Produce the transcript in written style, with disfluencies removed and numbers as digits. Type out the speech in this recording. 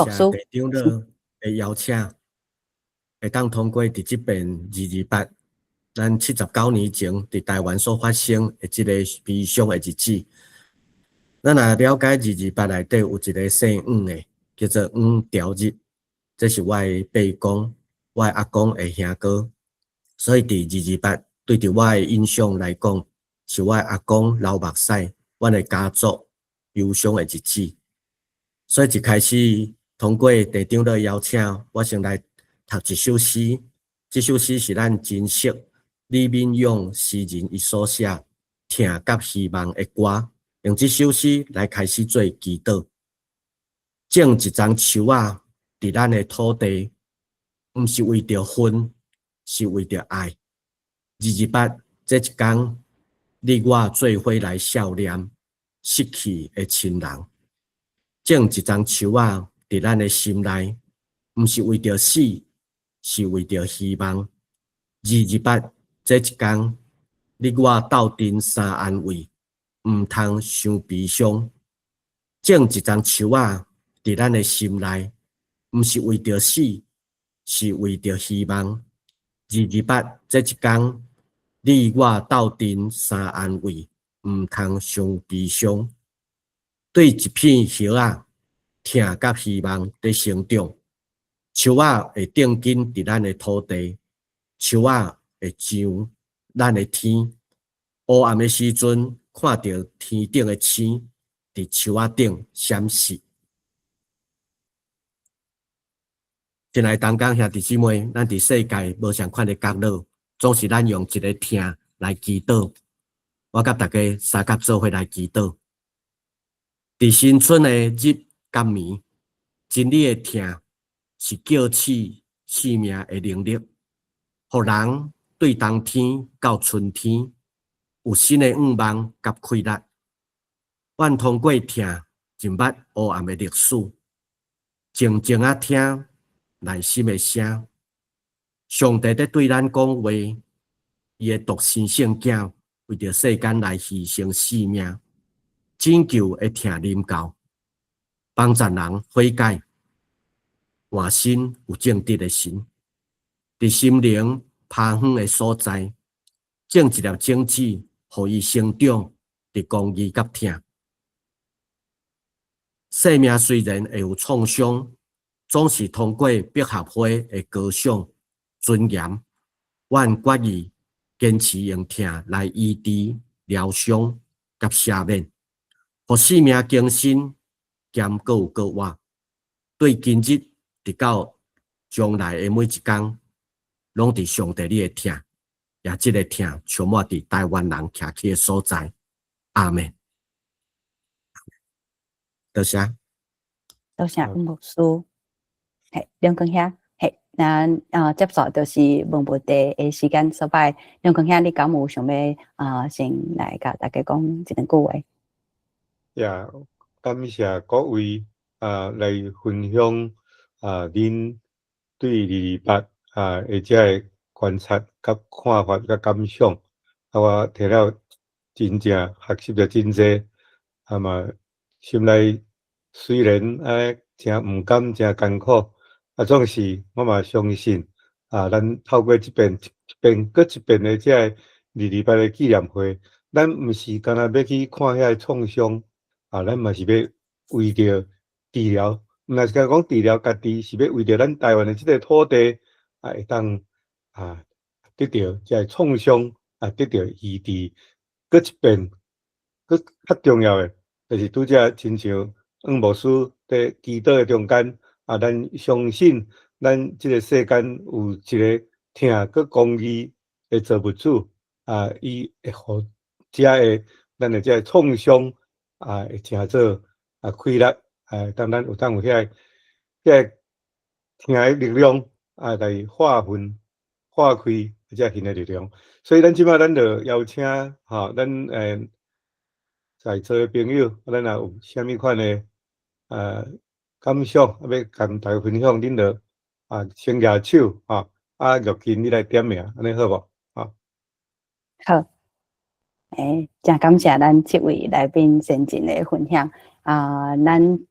谢地长了的邀请，会当通过伫即边228，咱79年前伫台湾所发生的即个悲伤的日子。咱若了解228内底有一个姓黄的，叫做黄朝日，这是我的伯公，我的阿公的兄哥，所以伫228对着我的印象来讲，是我的阿公流目屎，阮的家族忧伤的日子。所以一开始通过地长的邀请，我先来读一首诗。这首诗是咱珍惜李敏勇诗人伊所写《疼甲希望》的歌。用这首诗来开始做祈祷，种一丛树仔伫咱的土地，毋是为着分，是为着爱。228这一天，你我做伙来悼念失去的亲人，种一丛树仔伫咱的心内，毋是为着死，是为着希望。228这一天，你我斗阵相安慰。毋通伤悲伤，种一丛树仔伫咱的心内，毋是为着死，是为着希望。228这一天，你我斗阵相安慰，毋通伤悲伤。对一片叶仔，疼甲希望在成长，树仔会种根伫咱的土地，树仔会长咱的天。黑暗的时阵。看到天顶的星伫树仔顶闪烁。亲爱同工兄弟姊妹，咱伫世界无相款的角落，总是咱用一个听来祈祷。我甲大家三甲做伙来祈祷。伫新春的日甲暝，真理的听是叫起生命的能力，互人对冬天到春天。有新的愿望甲开力，阮通过听入捌黑暗的历史，静静啊听内心的声。上帝在对咱讲话，伊的独生圣囝为着世间来牺牲性命，拯救会听临到，帮助人悔改，换新有正直的心，伫心灵趴远的所在，种一粒种子。互伊成长，伫公义甲疼。生命虽然会有创伤，总是通过百合花的高尚尊严，阮决意坚持用疼来医治、疗伤甲赦免，互生命更新，兼搁有搁活。对今日直到将来的每一天，拢伫上帝你的疼。也即个疼充满伫台湾人徛起的所在，阿们。多谢，多谢牧师。梁光兄，咱接受就是问问题的时间所在。梁光兄，你敢有想要先来甲大家讲一两句话？感谢各位来分享恁对228或者观察、甲看法、甲感想，我听了真正学习了真济，嘛心内虽然真毋甘、真艰苦，总是我嘛相信咱透过一遍搁一遍的这228的纪念会，咱毋是干那要去看遐创伤，咱嘛是要为着治疗，毋是干讲治疗家己，是要为着咱台湾的这个土地会当。得到这创伤得到医治，搁一遍，搁较重要的，就是拄则亲像黄牧师在祈祷的中间咱相信咱这个世间有一个疼搁公义的造物主伊会互咱的这个创伤会诚做开力当咱有遐疼的力量来化开这新的力量，所以咱即摆咱就邀请咱在座的朋友，咱若有啥物款的感想，要跟大家分享，恁就先举手玉琴你来点名，安尼好无？好，真感谢咱这位来宾先进的分享咱